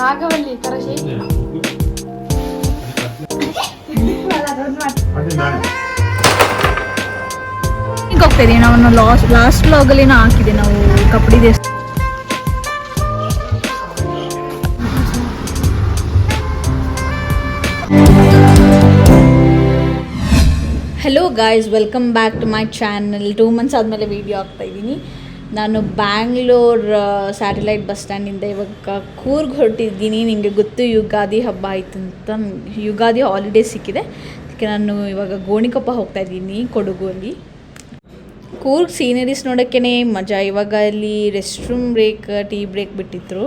ನಾಗವಲ್ಲಿ ಕರಶಿ ಹೋಗ್ತಾ ಇದೀವಿ ನಾವು. ಲಾಸ್ಟ್ ವ್ಲಾಗಲ್ಲಿ ಹಾಕಿದೆ ನಾವು ಕಬಡ್ಡಿ ದೇಶ. Hello guys, welcome back to my channel. 2 months ಆದಮೇಲೆ ವೀಡಿಯೋ ಹಾಕ್ತಾಯಿದ್ದೀನಿ. ನಾನು ಬ್ಯಾಂಗ್ಳೂರ್ ಸ್ಯಾಟಲೈಟ್ ಬಸ್ ಸ್ಟ್ಯಾಂಡಿಂದ ಇವಾಗ ಕೂರ್ಗ್ ಹೊರಟಿದ್ದೀನಿ. ನಿಮಗೆ ಗೊತ್ತು ಯುಗಾದಿ ಹಬ್ಬ ಆಯಿತು ಅಂತ. ಯುಗಾದಿ ಹಾಲಿಡೇ ಸಿಕ್ಕಿದೆ, ಅದಕ್ಕೆ ನಾನು ಇವಾಗ ಗೋಣಿಕೊಪ್ಪ ಹೋಗ್ತಾಯಿದ್ದೀನಿ, ಕೊಡಗು. ಕೂರ್ಗ್ ಸೀನರೀಸ್ ನೋಡೋಕ್ಕೇ ಮಜಾ. ಇವಾಗ ಅಲ್ಲಿ rest room break, tea break ಬಿಟ್ಟಿದ್ರು.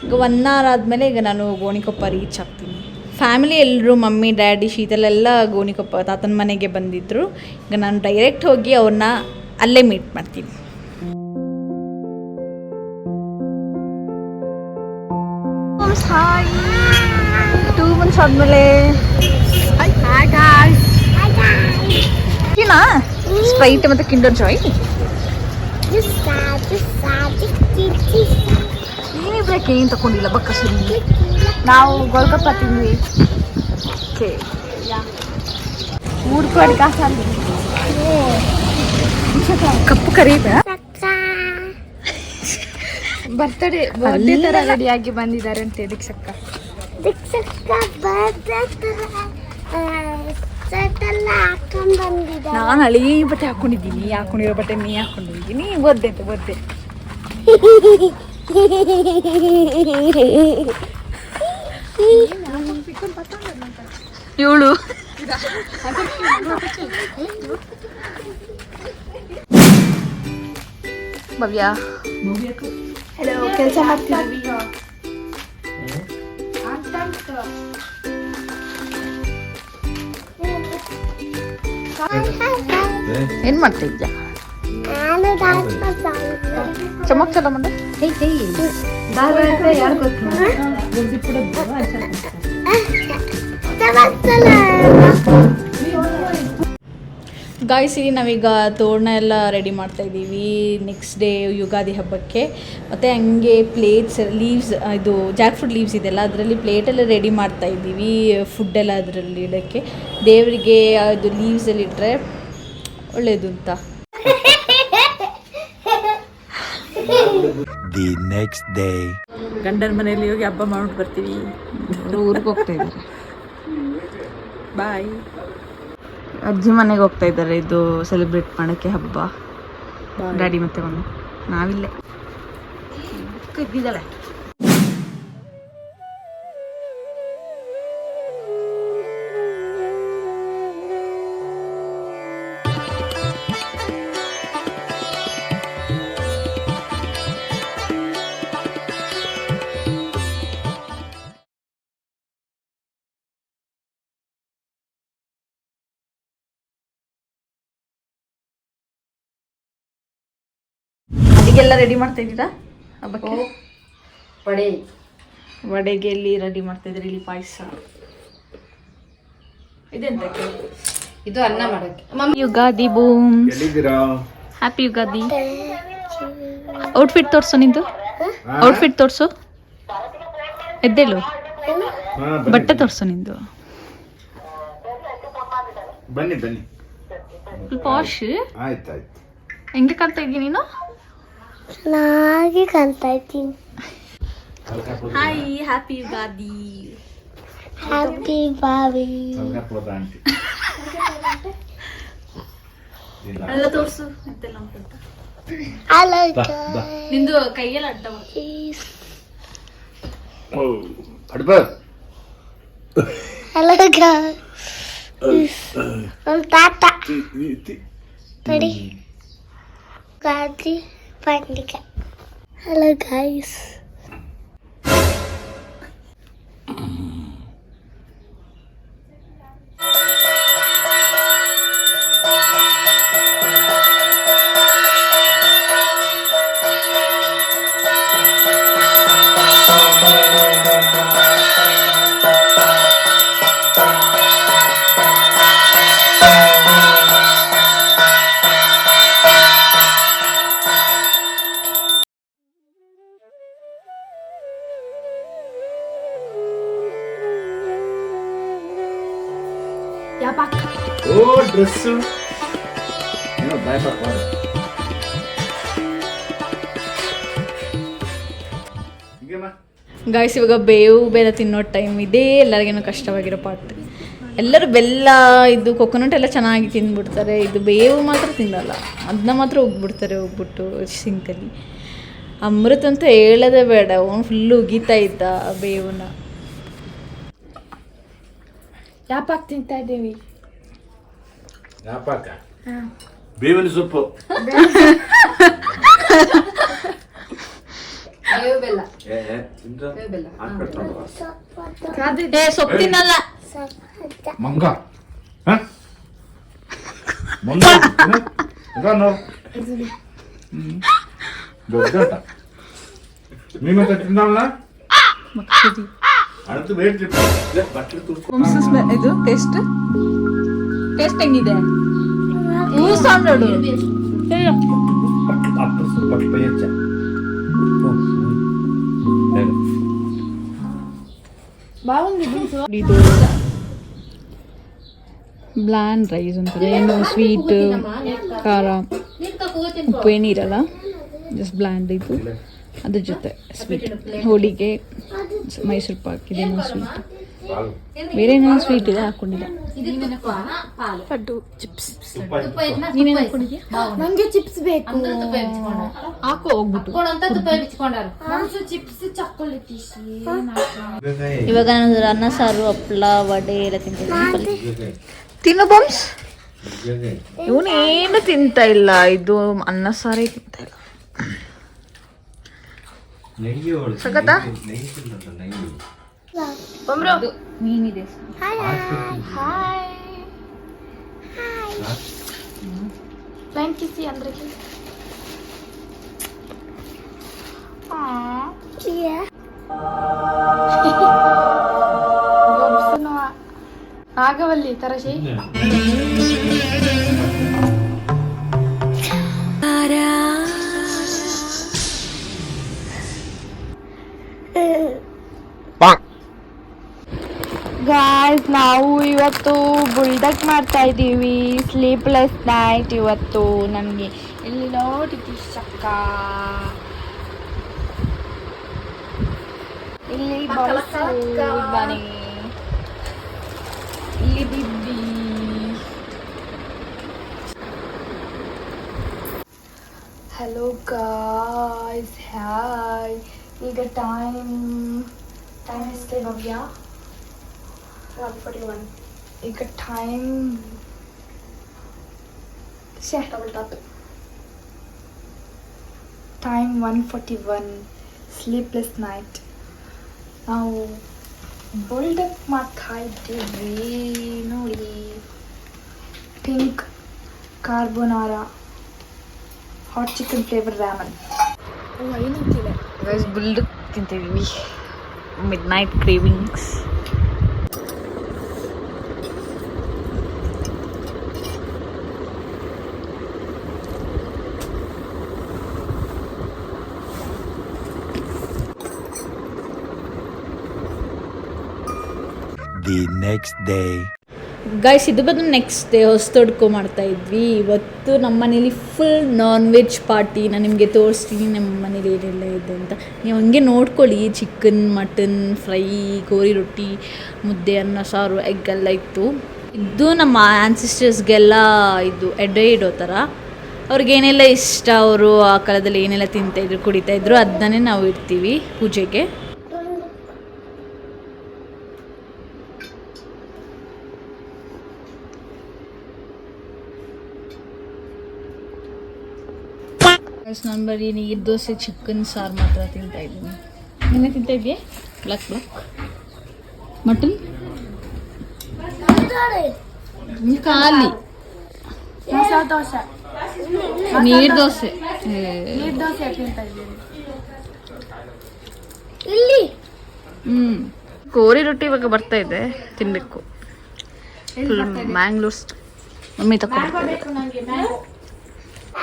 ಈಗ 1 hour ಆದಮೇಲೆ ಈಗ ನಾನು ಗೋಣಿಕೊಪ್ಪ ರೀಚ್ ಆಗ್ತೀನಿ. ಫ್ಯಾಮಿಲಿ ಎಲ್ಲರೂ, ಮಮ್ಮಿ ಡ್ಯಾಡಿ ಶೀತಲೆಲ್ಲ ಗೋಣಿಕೊಪ್ಪ ತಾತನ ಮನೆಗೆ ಬಂದಿದ್ದರು. ಈಗ ನಾನು ಡೈರೆಕ್ಟ್ ಹೋಗಿ ಅವ್ರನ್ನ ಅಲ್ಲೇ ಮೀಟ್ ಮಾಡ್ತೀನಿ. ಹಾಯ್, 2 months ಆದಮೇಲೆ ಸ್ಪ್ರೈಟ್ ಮತ್ತು ಕಿಂಡರ್ ಜಾಯ್. ಏನಿಬ್ರಕ್ಕೆ ಏನು ತಗೊಂಡಿಲ್ಲ ಬಕ್ಕಸೂರಿ. ನಾವು ಗೋಲ್ಗಪ್ಪ ತಿಂದ್ವಿ. ಓಕೆ, 3 ಕೋಟಿ ಕಾಸಲ್ಲಿ ಕಪ್ಪು ಕರೀತಾ ಬರ್ತ್ಡೇ ಥರ ರೆಡಿಯಾಗಿ ಬಂದಿದ್ದಾರೆ ಅಂತೆ ದೀಕ್ಷಕ್ಕ. ನಾನು ಹಳಿ ಬಟ್ಟೆ ಹಾಕೊಂಡಿದ್ದೀನಿ, ಹಾಕೊಂಡಿರೋ ಬಟ್ಟೆ ನೀ ಹಾಕೊಂಡಿದ್ದೀನಿ. ಬರ್ದೆ ಇವಳು ಭವ್ಯ. ಹಲೋ, ಕೆಲಸ ಮಾಡ್ತಿದ್ದೀವಿ. ಏನ್ ಮಾಡ್ತಾ ಇದ್ಯಾ? ಚಮಕ್ ಚಲ ಮಂಡ ಗಾಯ್ಸ್, ಇಲ್ಲಿ ನಾವೀಗ ತೋರಣ ಎಲ್ಲ ರೆಡಿ ಮಾಡ್ತಾಯಿದ್ದೀವಿ ನೆಕ್ಸ್ಟ್ ಡೇ ಯುಗಾದಿ ಹಬ್ಬಕ್ಕೆ. ಮತ್ತು ಹಂಗೆ ಪ್ಲೇಟ್ಸ್, ಲೀವ್ಸ್, ಇದು ಜಾಕ್ ಫ್ರೂಟ್ ಲೀವ್ಸ್ ಇದೆಲ್ಲ ಅದರಲ್ಲಿ ಪ್ಲೇಟೆಲ್ಲ ರೆಡಿ ಮಾಡ್ತಾಯಿದ್ದೀವಿ. ಫುಡ್ಡೆಲ್ಲ ಅದರಲ್ಲಿ ಇಡೋಕ್ಕೆ, ದೇವರಿಗೆ ಅದು ಲೀವ್ಸಲ್ಲಿ ಇಟ್ಟರೆ ಒಳ್ಳೆಯದು ಅಂತ. ದಿ ನೆಕ್ಸ್ಟ್ ಡೇ ಗಂಡನ ಮನೆಯಲ್ಲಿ ಹೋಗಿ ಹಬ್ಬ ಮಾಡ್ಬಿಟ್ಟು ಬರ್ತೀವಿ. ಊರಿಗೆ ಹೋಗ್ತಾ ಇದ್ದಾರೆ. ಬಾಯ್. ಅಜ್ಜಿ ಮನೆಗೆ ಹೋಗ್ತಾ ಇದ್ದಾರೆ ಇದು ಸೆಲೆಬ್ರೇಟ್ ಮಾಡೋಕ್ಕೆ ಹಬ್ಬ. ಡ್ಯಾಡಿ ಮತ್ತೆ ಮಮ್ಮಿ, ನಾವಿಲ್ಲೇ ಇದ್ದಿದ್ದಾಳೆ. ಅಡಿಗೆಲ್ಲ ರೆಡಿ ಮಾಡ್ತಾ ಇದ್ದೀರಾ ಹಬ್ಬಕ್ಕೆ? ವಡೆಗೆ ಇಲ್ಲಿ ರೆಡಿ ಮಾಡ್ತಾ ಇದ್ದೀರಿ. ಇಲ್ಲಿ ಪಾಯಸ, ಇದೆಂತಕ್ಕೆ? ಇದು ಅನ್ನ ಮಾಡಕ್ಕೆ. Ugadi boom, happy Ugadi. Outfit ತೋರ್ಸು, ನಿಂದು ಔಟ್ಫಿಟ್ ತೋರ್ಸು. ಎದ್ದೇಳು, ಬಟ್ಟೆ ತೋರ್ಸು ನಿಂದು. ಬನ್ನಿ ಪಾಶ್. ಆಯ್ತಾಯ್ತು. ಹೆಂಗೆ ಕಾಣ್ತಾ ಇದ್ದೀನಿ ನೀನು? ಚೆನ್ನಾಗಿ ಕಾಣ್ತಾ ಇದ್ದೀನಿ. Hi, happy Ugadi. ಹ್ಯಾಪಿ ಬಾವಿ. ಎಲ್ಲ ತೋರ್ಸು. ನಿಂದು ಕೈಯೆಲ್ಲ ಅಡ್ಡ ತಾತ ನೋಡಿ ಗಾದಿ ಪಂಡಿಗೆ. Hello guys. ಓ ಡ್ರೆಸ್ ಏನೋ ಬಾಯ್ ಬಾಕ್ ಮಾಡು. ಹೀಗೆಮ್ಮ ಗಾಯ್ಸ್, ಇವಾಗ ಬೇವು ಬೆಲ್ಲ ತಿನ್ನೋ ಟೈಮ್ ಇದೇ ಎಲ್ಲರಿಗೇನು ಕಷ್ಟವಾಗಿರೋ ಪಾರ್ಟ್. ಎಲ್ಲರೂ ಬೆಲ್ಲ ಇದು ಕೊಕೊನಟ್ ಎಲ್ಲ ಚೆನ್ನಾಗಿ ತಿಂದ್ಬಿಡ್ತಾರೆ, ಇದು ಬೇವು ಮಾತ್ರ ತಿನ್ನಲ್ಲ. ಅದನ್ನ ಮಾತ್ರ ಹೋಗ್ಬಿಟ್ಟು ಸಿಂಕಲ್ಲಿ. ಅಮೃತ ಅಂತ ಹೇಳೋದೇ ಬೇಡ, ಅವನು ಫುಲ್ಲು ಉಗೀತಾ ಇದ್ದ ಬೇವನ್ನ. ಯಾಪಾಕ್ ತಿಂತಾ ಇದ್ದೀವಿ? ಯಾಪಾಕ ಬೇವಿನ ಸೊಪ್ಪು. ಬೇವು ಬೆಲ್ಲ. ಬೇವು ಬೆಲ್ಲ. ಸೊಪ್ಪು ತಿನ್ನಲ್ಲ. ಮಂಗ ಮಂಗ ದೊಡ್ಡ ನೀವಂತ ತಿನ್ನಲ್ಲ ಅಳತು ವೇಟ್ ಬಟ್ಟೆ ಇದು ಟೇಸ್ಟ್ ಹೆಂಗಿದೆ? ಸೌಂಡ್ ನೋಡು. ಇದು ಬ್ಲ್ಯಾಂಡ್ ರೈಸ್ ಅಂತಾರೆ, ಏನು ಸ್ವೀಟ್ ಖಾರ ಉಪ್ಪು ಏನಿರಲ್ಲ, ಜಸ್ಟ್ ಬ್ಲ್ಯಾಂಡ್ ಇದು. ಅದ್ರ ಜೊತೆ ಸ್ವೀಟ್ ಹೋಳಿಗೆ, ಮೈಸೂರು ಪಾಕ್, ಇದೇನೋ ಸ್ವೀಟ್, ಬೇರೆ ಏನೋ ಸ್ವೀಟ್ ಇದೆ ಹಾಕೊಂಡಿದ್ದೆ. ಲಡ್ಡು, ಚಿಪ್ಸ್. ನೀನೇನು ಹಾಕೊಂಡಿದ್ಯಾ? ನಂಗೆ ಚಿಪ್ಸ್ ಬೇಕು. ಹಾಕೋ ಹೋಗ್ಬಿಟ್ಟು. ಚಿಪ್ಸ್ ಚಕ್ಕೊಳಿತಿ. ಇವಾಗ ನಾನು ಅನ್ನ ಸಾರು, ಹಪ್ಪಳ, ವಡೆ ಎಲ್ಲ ತಿಂತಿದ್ದೀನಿ. ತಿನ್ನು ಬಾಂಬ್ಸ್. ಇವನೇನು ತಿಂತಾ ಇಲ್ಲ, ಇದು ಅನ್ನ ಸಾರೇ ತಿಂತಾ ಇಲ್ಲ. ಸಖತ್ತಾ? ಮೀನಿದೆ. ಕಿಸಿ ಅಂದ್ರೆ ನಾಗವಲ್ಲಿ ತರಶಿ. ಗಾಯ್ಸ್, ನಾವು ಇವತ್ತು ಬುಲ್ಡಕ್ ಮಾಡ್ತಾ ಇದ್ದೀವಿ. ಸ್ಲೀಪ್ಲೆಸ್ ನೈಟ್ ಇವತ್ತು. ನನಗೆ ಇಲ್ಲಿ ನೋಡಿದ್ದು ಚಕ್ಕ, ಇಲ್ಲಿ ಬನೆ, ಇಲ್ಲಿ ಬಿಬ್ಬಿ. Hello guys, hi. ಈಗ ಟೈಮ್ ಎಷ್ಟೇ ಭವ್ಯ? 1:41. ಈಗ ಟೈಮ್ ಟೈಮ್ 1:41. Sleepless night. ನಾವು ಬುಲ್ಡಕ್ ಮಾಡ್ತಾ ಇದ್ದೀವಿ. ನೋಡಿ, pink carbonara, hot chicken flavour ramen. Buldak ತಿಂತಿದ್ದೀವಿ. Midnight cravings. The next day. Guys, ಇದು ಬಂದು ನೆಕ್ಸ್ಟ್ ಡೇ ಹೊಸತೊಡ್ಕೊ ಮಾಡ್ತಾ ಇದ್ವಿ. ಇವತ್ತು ನಮ್ಮ ಮನೇಲಿ ಫುಲ್ ನಾನ್ ವೆಜ್ ಪಾರ್ಟಿ. ನಾನು ನಿಮಗೆ ತೋರಿಸ್ತೀನಿ ನಮ್ಮ ಮನೇಲಿ ಏನೆಲ್ಲ ಇದೆ ಅಂತ. ನೀವು ಹಂಗೆ ನೋಡ್ಕೊಳ್ಳಿ. ಚಿಕನ್, ಮಟನ್ ಫ್ರೈ, ಗೋರಿ ರೊಟ್ಟಿ, ಮುದ್ದೆ, ಅನ್ನ ಸಾರು, ಎಗ್ ಎಲ್ಲ ಇತ್ತು. ಇದು ನಮ್ಮ ಆ್ಯನ್ಸಿಸ್ಟರ್ಸ್ಗೆಲ್ಲ ಇದು ಎಡೆ ಇಡೋ ಥರ. ಅವ್ರಿಗೇನೆಲ್ಲ ಇಷ್ಟ, ಅವರು ಆ ಕಾಲದಲ್ಲಿ ಏನೆಲ್ಲ ತಿಂತಾಯಿದ್ರು, ಕುಡಿತಾಯಿದ್ರು, ಅದನ್ನೇ ನಾವು ಇಡ್ತೀವಿ ಪೂಜೆಗೆ. ನಾನು ಬರೀ ನೀರು ದೋಸೆ, ಚಿಕನ್ ಸಾರು ಮಾತ್ರ ತಿಂತಾ ಇದ್ದೀನಿ. ನೀನೇ ತಿಂತಾ ಇದೆಯಾ? ಬ್ಲಾಕ್ ಮಟನ್ ಖಾಲಿ. ನೀರು ದೋಸೆ ಗೋರಿ ರೊಟ್ಟಿ ಇವಾಗ ಬರ್ತಾ ಇದೆ, ತಿನ್ಬೇಕು. ಮ್ಯಾಂಗ್ಳೂರ್ ಮಮ್ಮಿ ತಗೊಂಡು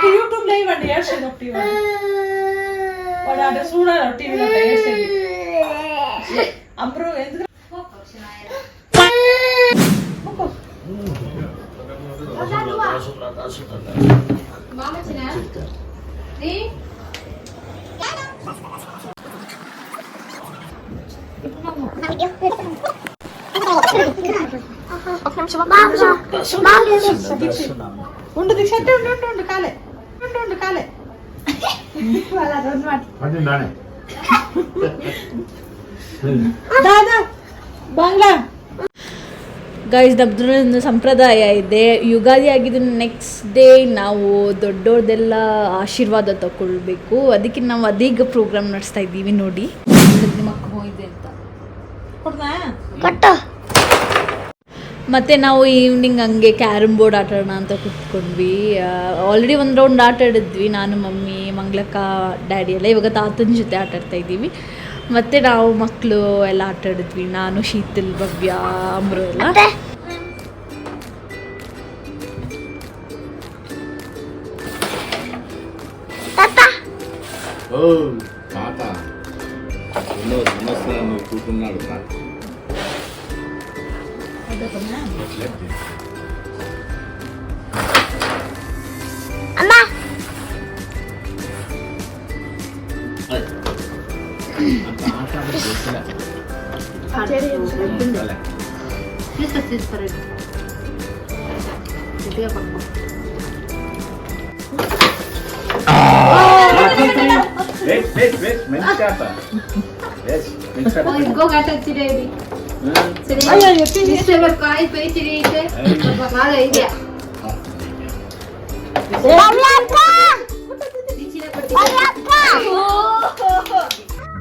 YouTube live and air shade of TV. Or ada suda TV la air shade. Ambro endra. ఉండు దీక్ష అంటే ఉండు కాలే ఉండు కాలే ದಾದಾ ಬಾಂಗ್ಲಾ ಗೈಸ್ ನಮ್ದು ಸಂಪ್ರದಾಯ ಇದೆ. ಯುಗಾದಿ ಆಗಿದ್ದು ನೆಕ್ಸ್ಟ್ ಡೇ ನಾವು ದೊಡ್ಡವ್ರದೆಲ್ಲ ಆಶೀರ್ವಾದ ತಗೊಳ್ಬೇಕು. ಅದಕ್ಕೆ ನಾವು ಅದೀಗ ಪ್ರೋಗ್ರಾಮ್ ನಡೆಸ್ತಾ ಇದ್ದೀವಿ ನೋಡಿ. ಮಕ್ಕಳು ಇದೆ ಅಂತ ಮತ್ತೆ ನಾವು ಈವ್ನಿಂಗ್ ಹಂಗೆ ಕ್ಯಾರಮ್ ಬೋರ್ಡ್ ಆಟ ಆಡೋಣ ಅಂತ ಕೂತ್ಕೊಂಡ್ವಿ. ಆಲ್ರೆಡಿ ಒಂದು ರೌಂಡ್ ಆಟ ಆಡಿದ್ವಿ, ನಾನು ಮಮ್ಮಿ ಮಂಗ್ಲಕ್ಕ ಡ್ಯಾಡಿ ಎಲ್ಲ. ಇವಾಗ ತಾತನ ಜೊತೆ ಆಟ ಆಡ್ತಾ ಇದ್ದೀವಿ. ಮತ್ತು ನಾವು ಮಕ್ಕಳು ಎಲ್ಲ ಆಟ ಆಡಿದ್ವಿ, ನಾನು ಶೀತಲ್ ಭವ್ಯ ಅಮ್ರು ಎಲ್ಲ.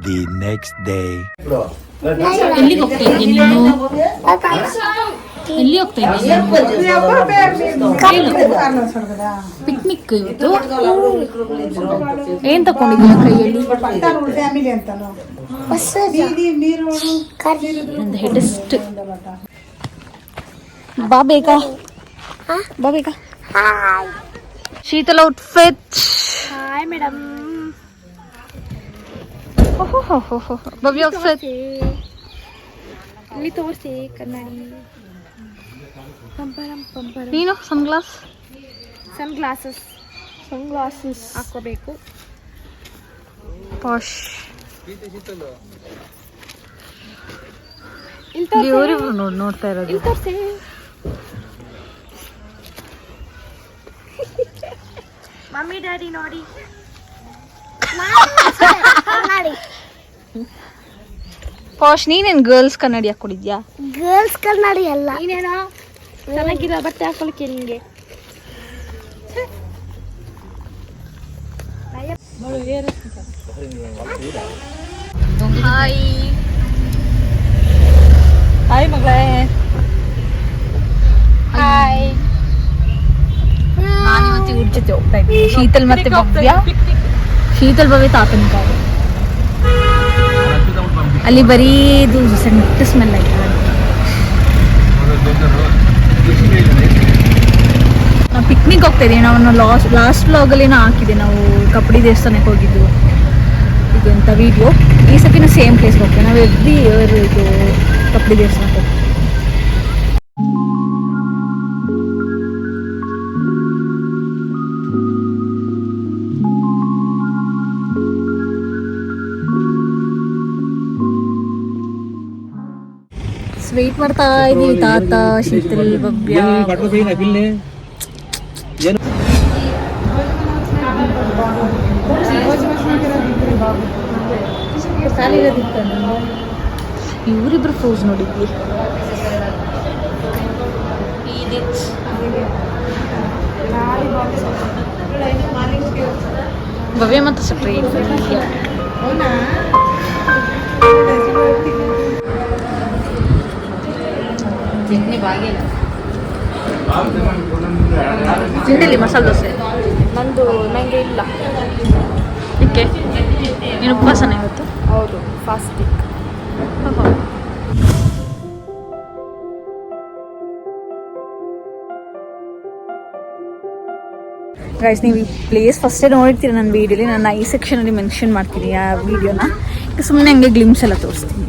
The next day. ಎಲ್ಲಿಗೆ ಹೋಗ್ತಾ ಇದ್ದೀನಿ ನೀನು? ಎಲ್ಲಿ ಹೋಗ್ತಾ ಇದ್ದೀನಿ? ಪಿಕ್ನಿಕ್ ಇವತ್ತು. ಏನ್ ತಕೊಂಡಿದ್ದೀನಿ ಕೈಯಲ್ಲಿ? ಒಂದು ಹೆಡೆಸ್ಟ್. ಬಾ ಬೇಗ ಬಾ ಬೇಗ. Sheetal outfit. Hi madam. Bhavya outfit. ಇಲ್ಲಿ ತೋರಿಸಿ ಕನ್ನಡಿ. ನೀನು ಸನ್ ಗ್ಲಾಸಸ್ ಹಾಕೋಬೇಕು. ಪಾಶ್. ಇಲ್ಲಿ ನೋಡ್ತಾ ಇರೋದು. ಇಲ್ಲಿ ತೋರಿಸಿ. ಮಮ್ಮಿ ಡ್ಯಾಡಿ ನೋಡಿ. ಪಾಶ್. ನೀನೇನು ಗರ್ಲ್ಸ್ ಕನ್ನಡಿ ಹಾಕೊಂಡಿದ್ಯಾ? ಗರ್ಲ್ಸ್ ಕನ್ನಡಿ ಅಲ್ಲ. ನೀನೇನೋ ಚೆನ್ನಾಗಿರೋ ಬಟ್ಟೆ ಹಾಕೊಳಕ್ಕೆ ನಿಂಗೆ. ಹಾಯ್ ಹಾಯ್ ಮಗಳೇ. ಹಾಯ್. ನಾನಿವತ್ತು ಇವ್ರ ಜೊತೆ ಹೋಗ್ತಾ ಇದ್ದೀನಿ. ಶೀತಲ್ ಮತ್ತೆ ಭವ್ಯ. ಶೀತಲ್ ಭವ್ಯ ತಾತನ ಕಾರು. ಅಲ್ಲಿ ಬರೀ ಇದು ಸೆಂಟ್ ಸ್ಮೆಲ್ ಆಯ್ತು. ನಾವು ಪಿಕ್ನಿಕ್ ಹೋಗ್ತಾ ಇದ್ದೀವಿ. ನಾವು ಲಾಸ್ಟ್ ವ್ಲಾಗಲ್ಲಿ ಹಾಕಿದೆ, ನಾವು ಕಪಡಿ ದೇವಸ್ಥಾನಕ್ಕೆ ಹೋಗಿದ್ದು ಇದು ಅಂತ ವಿಡಿಯೋ. ಈ ಸತಿನ ಸೇಮ್ ಪ್ಲೇಸ್ಗೆ ಹೋಗ್ತೀವಿ ನಾವು. ಎವ್ರಿ ಇಯರ್ ಇದು ಕಪಡಿ ದೇವಸ್ಥಾನಕ್ಕೆ ಹೋಗ್ತೀವಿ. ವೇಟ್ ಮಾಡ್ತಾ ಇದೀವಿ. ತಾತ, ಶೀತಲ್, ಭವ್ಯ. ಇವರಿಬ್ರು ಫೋಸ್ ನೋಡಿದ್ವಿ. ಭವ್ಯ ಮತ್ತು ಸಪ್ರೇಟ್. ತಿಂದಿಲ್ಲಿ ಮಸಾಲೆ ದೋಸೆ. ನಂಗೆ ಇಲ್ಲ. ಓಕೆ. ನೀನು ಉಪವಾಸನ ಇವತ್ತು? ಹೌದು, ಫಾಸ್ಟಿಂಗ್. ಗೈಸ್, ನೀವು ಈ ಪ್ಲೇಸ್ ಫಸ್ಟೇ ನೋಡಿರ್ತೀರ ನನ್ನ ವೀಡಿಯೋಲಿ. ನಾನು ಈ ಸೆಕ್ಷನಲ್ಲಿ ಮೆನ್ಷನ್ ಮಾಡ್ತೀನಿ ಆ ವೀಡಿಯೋನ. ಸುಮ್ಮನೆ ಹಂಗೆ ಗ್ಲಿಮ್ಸ್ ಎಲ್ಲ ತೋರಿಸ್ತೀನಿ.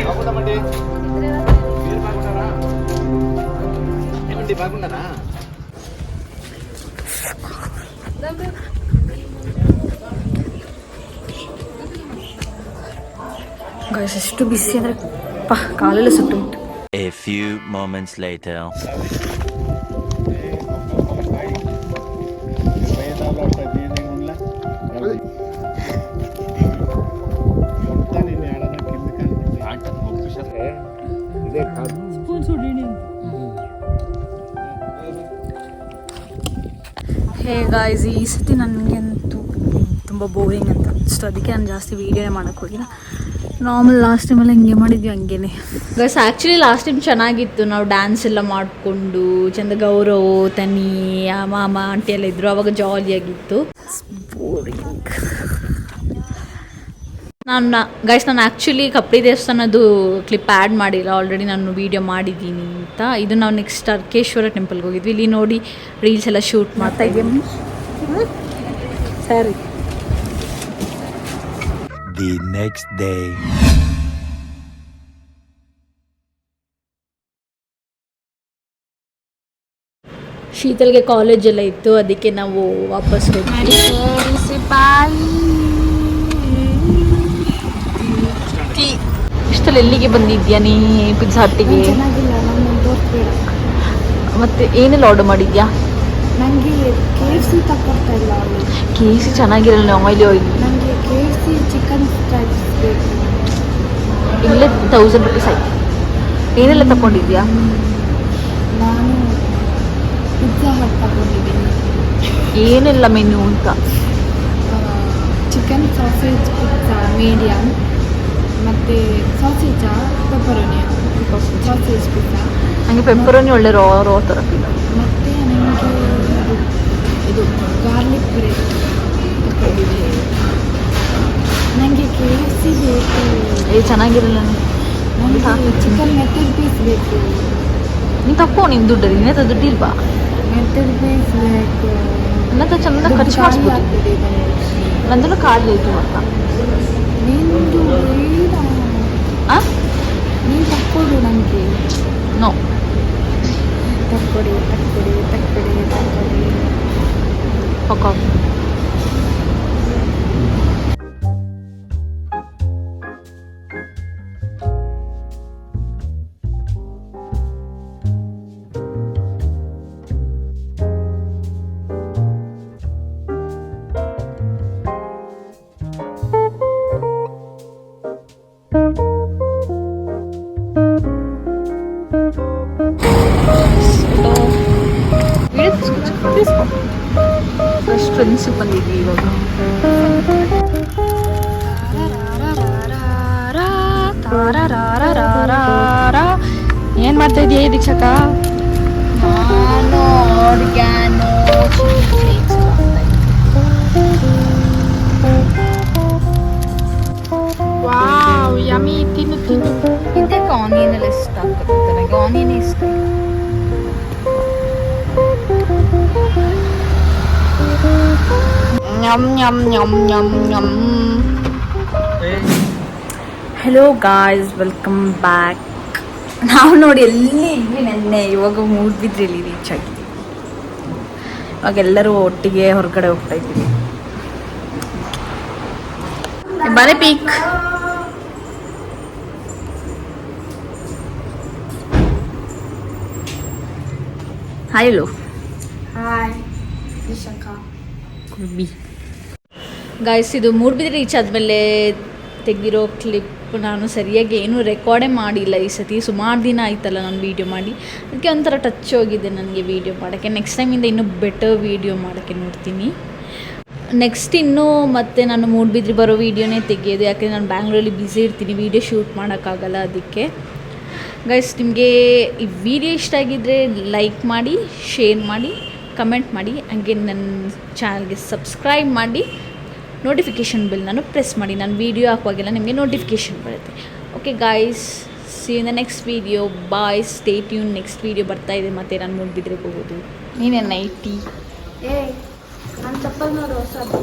బాగుందామండి మీరు బాగున్నారా ఏమండి బాగున్నారా ಗೈಸ್ ಎಷ್ಟು ಬಿಸಿ ಅಂದರೆ ಕಾಲೆಲ್ಲ ಸುಟ್ಟು A few moments later. Hey guys, ಈ ಸತಿ ನನಗಂತೂ ತುಂಬ ಬೋರಿಂಗ್ ಅಂತ ಅನಿಸ್ತು. ಅದಕ್ಕೆ ನಾನು ಜಾಸ್ತಿ ವೀಡಿಯೋನೇ ಮಾಡೋಕ್ಕೆ ಹೋಗಿಲ್ಲ. ನಾರ್ಮಲ್ ಲಾಸ್ಟ್ ಟೈಮೆಲ್ಲ ಹಿಂಗೆ ಮಾಡಿದ್ವಿ ಹಂಗೇನೆ. ಗೈಸ್ ಆ್ಯಕ್ಚುಲಿ ಲಾಸ್ಟ್ ಟೈಮ್ ಚೆನ್ನಾಗಿತ್ತು. ನಾವು ಡ್ಯಾನ್ಸ್ ಎಲ್ಲ ಮಾಡಿಕೊಂಡು ಚಂದ ಗೌರವ್, ತನಿ, ಮಾಮ, ಆಂಟಿ ಎಲ್ಲ ಇದ್ದರು. ಆವಾಗ ಜಾಲಿಯಾಗಿತ್ತು. ಬೋರಿಂಗ್. ನಾನು ಆ್ಯಕ್ಚುಲಿ ಕಪ್ಪಡಿ ದೇವಸ್ಥಾನದ್ದು ಕ್ಲಿಪ್ ಆ್ಯಡ್ ಮಾಡಿಲ್ಲ. ಆಲ್ರೆಡಿ ನಾನು ವೀಡಿಯೋ ಮಾಡಿದ್ದೀನಿ ಅಂತ. ಇದು ನಾವು ನೆಕ್ಸ್ಟ್ ಅರ್ಕೇಶ್ವರ ಟೆಂಪಲ್ಗೆ ಹೋಗಿದ್ವಿ. ಇಲ್ಲಿ ನೋಡಿ ರೀಲ್ಸ್ ಎಲ್ಲ ಶೂಟ್ ಮಾಡ್ತಾ ಇದ್ದೀವಿ. ಸರಿ. The next day. ಶೀತಲ್ಗೆ ಕಾಲೇಜೆಲ್ಲ ಇತ್ತು, ಅದಕ್ಕೆ ನಾವು ವಾಪಸ್ ಹೋದ್ವಿ. ಇಷ್ಟಲ್ಲಿ ಎಲ್ಲಿಗೆ ಬಂದಿದ್ಯಾ ನೀ? ಪಿಜ್ಜಾ ಹಟ್ಟಿಗೆ. ಮತ್ತೆ ಏನೆಲ್ಲ ಆರ್ಡರ್ ಮಾಡಿದ್ಯಾ? ನನಗೆ KFC ತಗೊಳ್ತಾ ಇಲ್ಲ. KFC ಚೆನ್ನಾಗಿರಲ್ಲ, ಆಯಿಲಿ ನನಗೆ KFC ಚಿಕನ್ ಸ್ಟ್ರೈಪ್ಸ್ ಬೇಕು. ಇಲ್ಲೇ 1000 ರೂಪೀಸ್ ಆಯ್ತು. ಏನೆಲ್ಲ ತಗೊಂಡಿದ್ಯಾ? ನಾನು ಪಿಜ್ಜಾ ಹಟ್ ತಗೊಂಡಿದ್ದೀನಿ. ಏನೆಲ್ಲ ಮೆನು ಅಂತ? ಚಿಕನ್ ಸಾಸೇಜ್ ಪಿಜ್ಜಾ ಮೀಡಿಯಮ್, ಮತ್ತು ಸಾಸೇಜಾ ಪೆಪ್ಪರೋನಿಯಾ ಸಾಸೇಜ್ ಪಿಜ್ಜಾ. ನನಗೆ ಪೆಪ್ಪರೋನಿ ಒಳ್ಳೆ ರಾ ಥರ ಫೀಲ್. ಮತ್ತು ನನಗೆ ಇದು ಗಾರ್ಲಿಕ್ ಬ್ರೆಡ್ ತಗೊಂಡಿದ್ದೀನಿ. ನನಗೆ KFC ಬೇಕು. ಚೆನ್ನಾಗಿರಲ್ಲ. ನನಗೆ ಚಿಕನ್ ಮೆತ್ತಡ್ ಪೀಸ್ ಬೇಕು. ನೀನು ತಪ್ಪು, ನಿನ್ನ ದುಡ್ಡು ನಿನ್ನ ಹತ್ರ ದುಡ್ಡು ಇಲ್ವಾ? ಮೆತ್ತಡ್ ಪೀಸ್ ಬೇಕು. ನನ್ನ ಹತ್ರ ಚಂದ ಖರ್ಚು ಮಾಡಿಸ್ಬಿಟ್ಟು ನಂದು ಕಾರ್ಡ್ ಆಯಿತು ಅಂತ. ನಿಂದು ಬೇಡ. ನೀನು ತಕ್ಕೊಡು ನನಗೆ. ನೋ, ತಕ್ಕೊಡಿ. ಓಕೆ. ಫಸ್ಟ್ ಫ್ರೆಂಡ್ಸ್ ಬಂದಿದ್ವಿ ಇವಾಗ. ಏನು ಮಾಡ್ತಾ ಇದೀಯ ದೀಕ್ಷಕ? ನಾನು organo chilli flakes wow yummy. ತಿನ್ನು. ಇದಕ್ಕೆ ಆನಿಯನ್ ಎಲ್ಲ ಇಷ್ಟ ಆಗ್ತದೆ. ನನಗೆ ಆನಿಯನ್ ಇಷ್ಟ. Hello guys, welcome back. ನಾವು ನೋಡಿ ಎಲ್ಲಿ ಇದ್ವಿ ನೆನ್ನೆ, ಇವಾಗ ಮೂಡ್ಬಿದ್ರಲ್ಲಿ ರೀಚ್ ಆಗಿದ್ವಿ. ಇವಾಗ ಎಲ್ಲರೂ ಒಟ್ಟಿಗೆ ಹೊರಗಡೆ ಹೋಗ್ತಾ ಇದ್ದೀವಿ. ಬಾರೆ ಪೀಕ್. ಹಾಯ್ ಹೇಳು. ಹಾಯ್ ದೀಕ್ಷಕ. ಗಾಯ್ಸ್, ಇದು ಮೂಡ್ಬಿದ್ರೆ ರೀಚ್ ಆದಮೇಲೆ ತೆಗೆದಿರೋ ಕ್ಲಿಪ್. ನಾನು ಸರಿಯಾಗಿ ಏನೂ ರೆಕಾರ್ಡೇ ಮಾಡಿಲ್ಲ ಈ ಸತಿ. ಸುಮಾರು ದಿನ ಆಯ್ತಲ್ಲ ನಾನು ವೀಡಿಯೋ ಮಾಡಿ. ಅದಕ್ಕೆ ಒಂಥರ ಟಚ್ ಹೋಗಿದೆ ನನಗೆ ವೀಡಿಯೋ ಮಾಡೋಕ್ಕೆ. ನೆಕ್ಸ್ಟ್ ಟೈಮಿಂದ ಇನ್ನೂ ಬೆಟರ್ ವೀಡಿಯೋ ಮಾಡೋಕ್ಕೆ ನೋಡ್ತೀನಿ. ನೆಕ್ಸ್ಟ್ ಇನ್ನೂ ಮತ್ತೆ ನಾನು ಮೂಡ್ಬಿದ್ರೆ ಬರೋ ವೀಡಿಯೋನೇ ತೆಗೆಯೋದು. ಯಾಕೆಂದರೆ ನಾನು ಬ್ಯಾಂಗ್ಳೂರಲ್ಲಿ ಬ್ಯುಸಿ ಇರ್ತೀನಿ, ವೀಡಿಯೋ ಶೂಟ್ ಮಾಡೋಕ್ಕಾಗಲ್ಲ. ಅದಕ್ಕೆ ಗೈಸ್, ನಿಮಗೆ ಈ ವಿಡಿಯೋ ಇಷ್ಟ ಆಗಿದ್ದರೆ ಲೈಕ್ ಮಾಡಿ, ಶೇರ್ ಮಾಡಿ, ಕಮೆಂಟ್ ಮಾಡಿ. ಹಾಗೆ ನನ್ನ ಚಾನಲ್ಗೆ ಸಬ್ಸ್ಕ್ರೈಬ್ ಮಾಡಿ, ನೋಟಿಫಿಕೇಷನ್ ಬೆಲ್ ನಾನು ಪ್ರೆಸ್ ಮಾಡಿ. ನಾನು ವೀಡಿಯೋ ಹಾಕುವಾಗೆಲ್ಲ ನಿಮಗೆ ನೋಟಿಫಿಕೇಷನ್ ಬರುತ್ತೆ. Okay guys, see in the next video. Bye, stay tune. Next video ಬರ್ತಾ ಇದೆ. ಮತ್ತು ನಾನು ಮೂಡ್ಬಿದ್ರೆಗೆ ಹೋಗೋದು. ನೀನೇನು ನೈಟಿ? ಏ ನನ್ನ ಚಪ್ಪಲ್ ನೋಡು ಹೊಸದು.